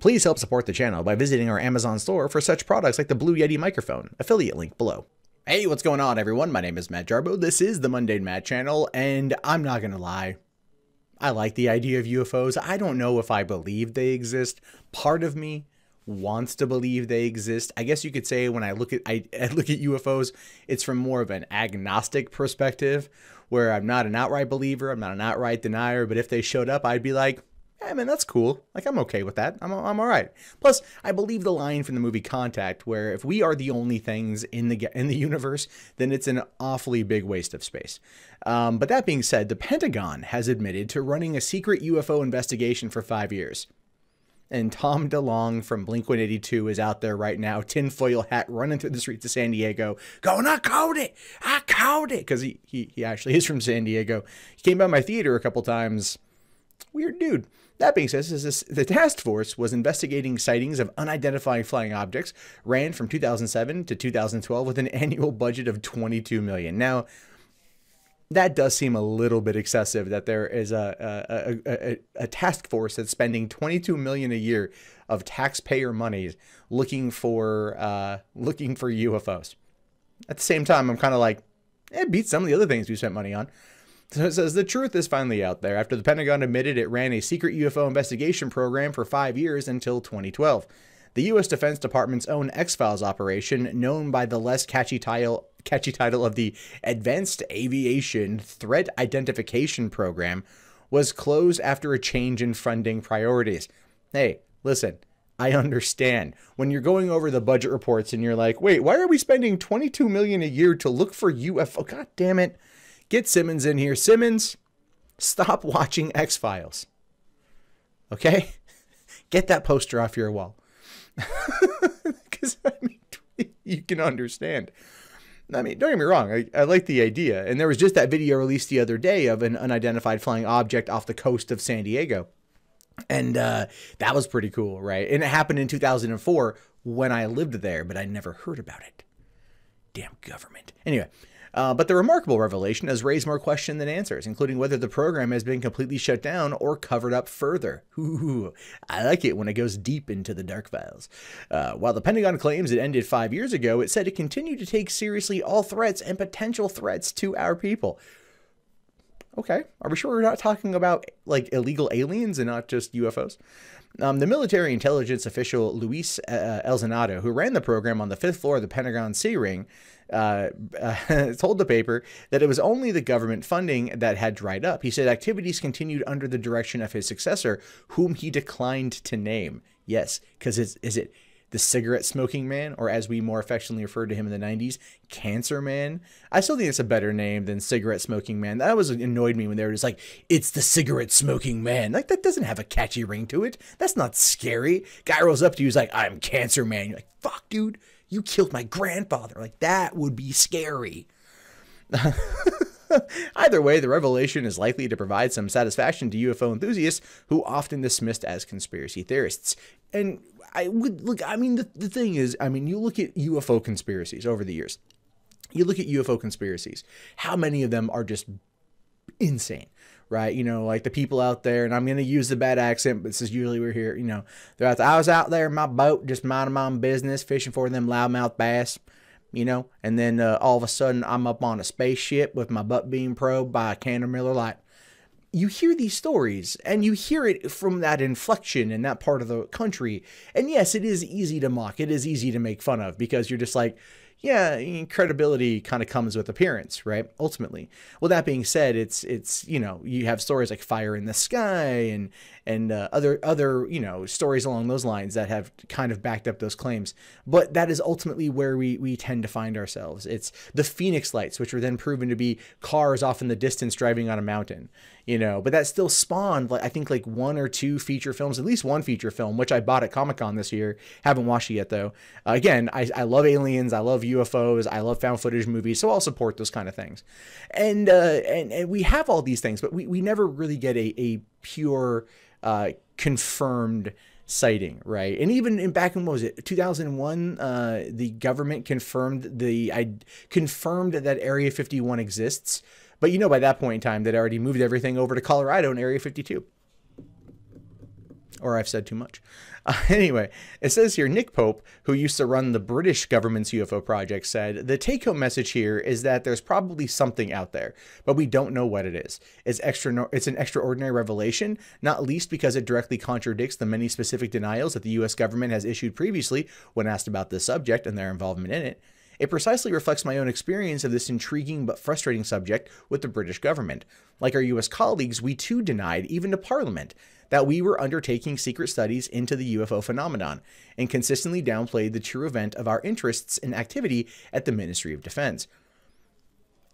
Please help support the channel by visiting our Amazon store for such products like the Blue Yeti microphone, affiliate link below. Hey, what's going on everyone? My name is Matt Jarbo. This is the Mundane Matt channel, and I'm not gonna lie, I like the idea of UFOs. I don't know if I believe they exist. Part of me wants to believe they exist. I guess you could say when I look at UFOs, it's from more of an agnostic perspective, where I'm not an outright believer, I'm not an outright denier, but if they showed up, I'd be like, hey man, that's cool. Like, I'm okay with that. I'm all right. Plus, I believe the line from the movie Contact, where if we are the only things in the universe, then it's an awfully big waste of space. But that being said, the Pentagon has admitted to running a secret UFO investigation for 5 years. And Tom DeLonge from Blink-182 is out there right now, tinfoil hat, running through the streets of San Diego, going, I caught it! Because he actually is from San Diego. He came by my theater a couple times. Weird dude. That being said, the task force was investigating sightings of unidentified flying objects, ran from 2007 to 2012 with an annual budget of $22 million. Now, that does seem a little bit excessive, that there is a task force that's spending $22 million a year of taxpayer money looking for UFOs. At the same time, I'm kind of like, it beats some of the other things we spent money on. So it says the truth is finally out there after the Pentagon admitted it ran a secret UFO investigation program for 5 years until 2012. The U.S. Defense Department's own X-Files operation, known by the less catchy title of the Advanced Aviation Threat Identification Program, was closed after a change in funding priorities. Hey, listen, I understand. When you're going over the budget reports and you're like, wait, why are we spending $22 million a year to look for UFO? God damn it. Get Simmons in here. Simmons, stop watching X-Files. Okay? Get that poster off your wall. Because, I mean, you can understand. I mean, don't get me wrong. I like the idea. And there was just that video released the other day of an unidentified flying object off the coast of San Diego. And that was pretty cool, right? And it happened in 2004 when I lived there, but I never heard about it. Damn government. Anyway. But the remarkable revelation has raised more questions than answers, including whether the program has been completely shut down or covered up further. Ooh, I like it when it goes deep into the dark files. While the Pentagon claims it ended 5 years ago, it said it continued to take seriously all threats and potential threats to our people. Okay, are we sure we're not talking about, like, illegal aliens and not just UFOs? The military intelligence official Luis Elzonado, who ran the program on the 5th floor of the Pentagon C-Ring, told the paper that it was only the government funding that had dried up. He said activities continued under the direction of his successor, whom he declined to name. Yes, because is it the cigarette smoking man, or as we more affectionately referred to him in the 90s, Cancer Man? I still think it's a better name than cigarette smoking man. That was annoyed me when they were just like, it's the cigarette smoking man. Like, that doesn't have a catchy ring to it. That's not scary. Guy rolls up to you, he's like, I'm Cancer Man. You're like, fuck, dude, you killed my grandfather. Like, that would be scary. Either way, the revelation is likely to provide some satisfaction to UFO enthusiasts who often dismissed as conspiracy theorists. And I would look, I mean, the thing is, I mean, you look at UFO conspiracies over the years. You look at UFO conspiracies. How many of them are just insane, right? You know, like the people out there, and I'm going to use the bad accent, but this is usually we're here, you know, they're out there, I was out there in my boat, just minding my own business, fishing for them loudmouth bass. You know, and then all of a sudden I'm up on a spaceship with my butt being probed by a can of Miller Lite. You hear these stories, and you hear it from that inflection in that part of the country. And yes, it is easy to mock. It is easy to make fun of, because you're just like, yeah, credibility kind of comes with appearance, right? Ultimately. Well, that being said, it's you know, you have stories like Fire in the Sky and other you know, stories along those lines that have kind of backed up those claims. But that is ultimately where we tend to find ourselves. It's the Phoenix Lights, which were then proven to be cars off in the distance driving on a mountain, you know, but that still spawned, like, I think like 1 or 2 feature films, at least one feature film, which I bought at Comic-Con this year. Haven't watched it yet though. Again, I love aliens. I love UFOs. I love found footage movies. So I'll support those kind of things. And we have all these things, but we never really get a pure, confirmed sighting, right? And even back in, what was it, 2001, the government confirmed that Area 51 exists. But you know, by that point in time, they'd already moved everything over to Colorado and Area 52. Or I've said too much. Anyway, it says here, Nick Pope, who used to run the British government's UFO project, said, the take-home message here is that there's probably something out there, but we don't know what it is. It's an extraordinary revelation, not least because it directly contradicts the many specific denials that the U.S. government has issued previously when asked about this subject and their involvement in it. It precisely reflects my own experience of this intriguing but frustrating subject with the British government. Like our U.S. colleagues, we too denied, even to Parliament, that we were undertaking secret studies into the UFO phenomenon, and consistently downplayed the true event of our interests and activity at the Ministry of Defense.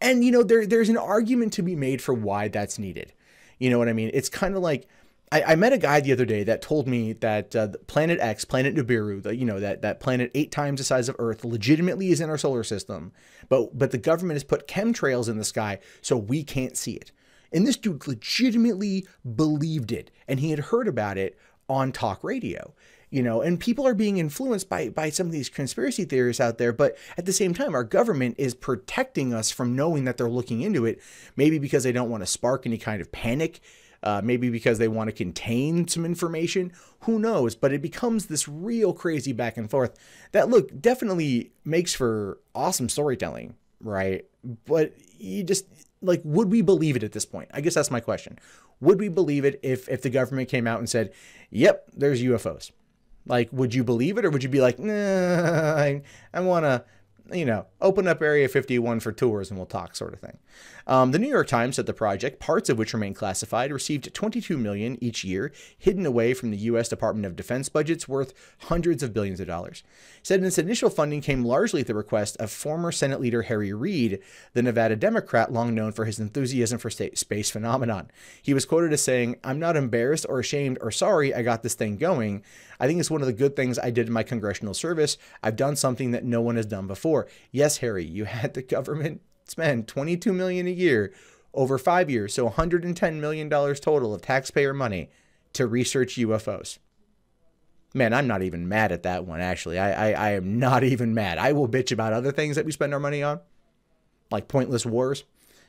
And, you know, there's an argument to be made for why that's needed. You know what I mean? It's kind of like, I met a guy the other day that told me that Planet X, Planet Nibiru, that planet 8 times the size of Earth, legitimately is in our solar system, but the government has put chemtrails in the sky so we can't see it. And this dude legitimately believed it, and he had heard about it on talk radio. You know, and people are being influenced by some of these conspiracy theories out there, but at the same time, our government is protecting us from knowing that they're looking into it, maybe because they don't want to spark any kind of panic. Maybe because they want to contain some information, who knows? But it becomes this real crazy back and forth that, look, definitely makes for awesome storytelling, right? But you just, like, would we believe it at this point? I guess that's my question. Would we believe it if the government came out and said, yep, there's UFOs? Like, would you believe it, or would you be like, nah, I want to, you know, open up Area 51 for tours and we'll talk, sort of thing. The New York Times said the project, parts of which remain classified, received $22 million each year, hidden away from the U.S. Department of Defense budgets worth hundreds of billions of dollars. Said its initial funding came largely at the request of former Senate leader Harry Reid, the Nevada Democrat long known for his enthusiasm for space phenomenon. He was quoted as saying, "I'm not embarrassed or ashamed or sorry I got this thing going. I think it's one of the good things I did in my congressional service. I've done something that no one has done before. Yes, Harry, you had the government spend $22 million a year over 5 years, so $110 million total of taxpayer money to research UFOs. Man, I'm not even mad at that one, actually. I am not even mad. I will bitch about other things that we spend our money on, like pointless wars,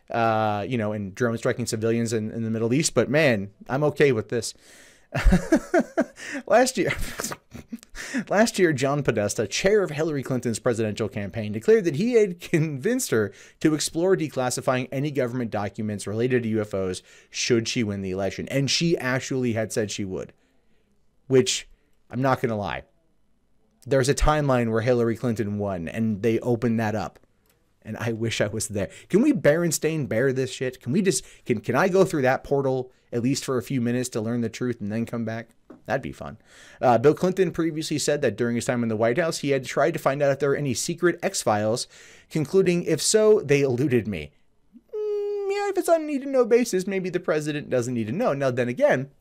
you know, and drone striking civilians in the Middle East. But man, I'm okay with this. Last year, John Podesta, chair of Hillary Clinton's presidential campaign, declared that he had convinced her to explore declassifying any government documents related to UFOs should she win the election. And she actually had said she would, which I'm not going to lie. There's a timeline where Hillary Clinton won and they opened that up. And I wish I was there. Can we Berenstain Bear this shit? Can we just, can I go through that portal at least for a few minutes to learn the truth and then come back? That'd be fun. Bill Clinton previously said that during his time in the White House, he had tried to find out if there were any secret X-Files, concluding, if so, they eluded me. Yeah, if it's on a need-to-know basis, maybe the president doesn't need to know. Now, then again,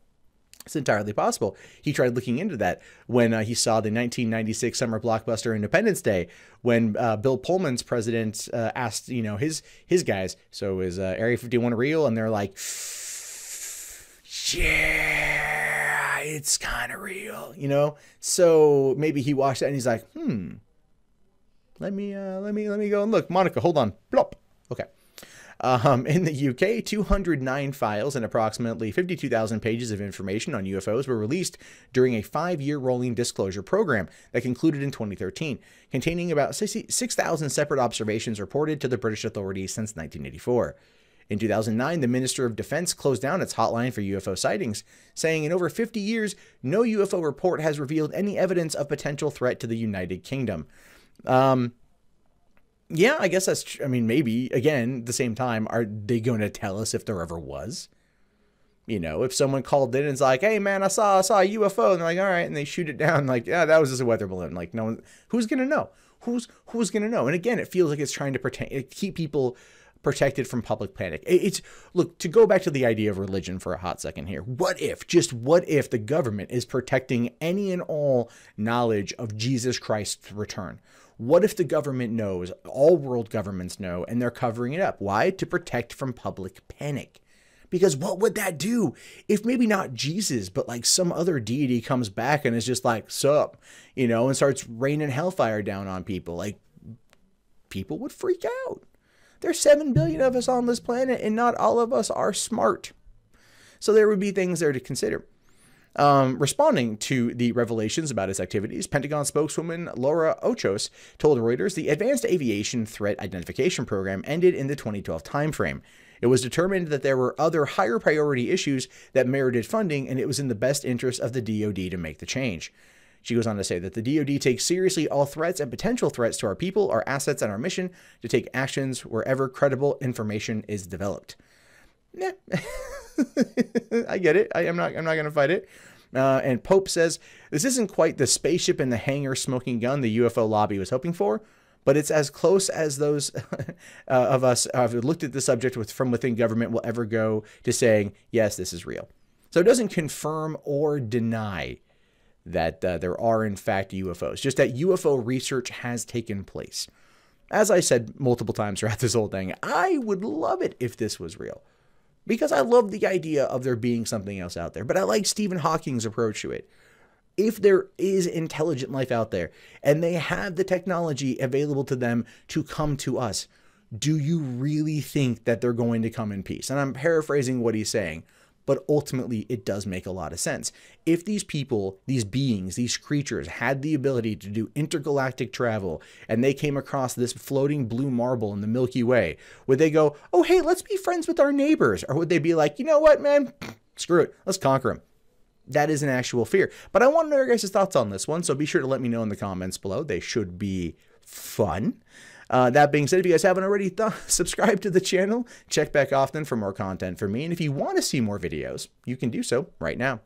it's entirely possible. He tried looking into that when he saw the 1996 summer blockbuster Independence Day, when Bill Pullman's president asked, you know, his guys, so is Area 51 real? And they're like, yeah, it's kind of real, you know? So maybe he watched that and he's like, let me go and look. Monica, hold on. Plop. Okay. In the UK, 209 files and approximately 52,000 pages of information on UFOs were released during a 5-year rolling disclosure program that concluded in 2013, containing about 6,000 separate observations reported to the British authorities since 1984. In 2009, the Minister of Defense closed down its hotline for UFO sightings, saying in over 50 years, no UFO report has revealed any evidence of potential threat to the United Kingdom. Yeah, I guess that's, I mean, maybe, again, at the same time, are they going to tell us if there ever was? You know, if someone called in and is like, hey, man, I saw a UFO, and they're like, all right, and they shoot it down, like, yeah, that was just a weather balloon. Like, no one, who's going to know? Who's going to know? And again, it feels like it's trying to keep people protected from public panic. It's, look, to go back to the idea of religion for a hot second here, what if, just what if the government is protecting any and all knowledge of Jesus Christ's return? What if the government knows, all world governments know, and they're covering it up? Why? To protect from public panic. Because what would that do if maybe not Jesus, but like some other deity comes back and is just like, sup, you know, and starts raining hellfire down on people? Like, people would freak out. There's 7 billion of us on this planet, and not all of us are smart. So there would be things there to consider. Responding to the revelations about its activities, Pentagon spokeswoman Laura Ochos told Reuters the Advanced Aviation Threat Identification Program ended in the 2012 timeframe. It was determined that there were other higher priority issues that merited funding, and it was in the best interest of the DoD to make the change. She goes on to say that the DoD takes seriously all threats and potential threats to our people, our assets, and our mission to take actions wherever credible information is developed. Yeah, I get it. I'm not going to fight it. And Pope says, this isn't quite the spaceship in the hangar smoking gun the UFO lobby was hoping for, but it's as close as those of us who have looked at the subject from within government will ever go to saying, yes, this is real. So it doesn't confirm or deny that there are, in fact, UFOs, just that UFO research has taken place. As I said multiple times throughout this whole thing, I would love it if this was real, because I love the idea of there being something else out there. But I like Stephen Hawking's approach to it. If there is intelligent life out there and they have the technology available to them to come to us, do you really think that they're going to come in peace? And I'm paraphrasing what he's saying, but ultimately it does make a lot of sense. If these people, these beings, these creatures had the ability to do intergalactic travel and they came across this floating blue marble in the Milky Way, would they go, oh, hey, let's be friends with our neighbors? Or would they be like, you know what, man, screw it, let's conquer them? That is an actual fear. But I want to know your guys' thoughts on this one, so be sure to let me know in the comments below. They should be fun. That being said, if you guys haven't already subscribed to the channel, check back often for more content from me. And if you want to see more videos, you can do so right now.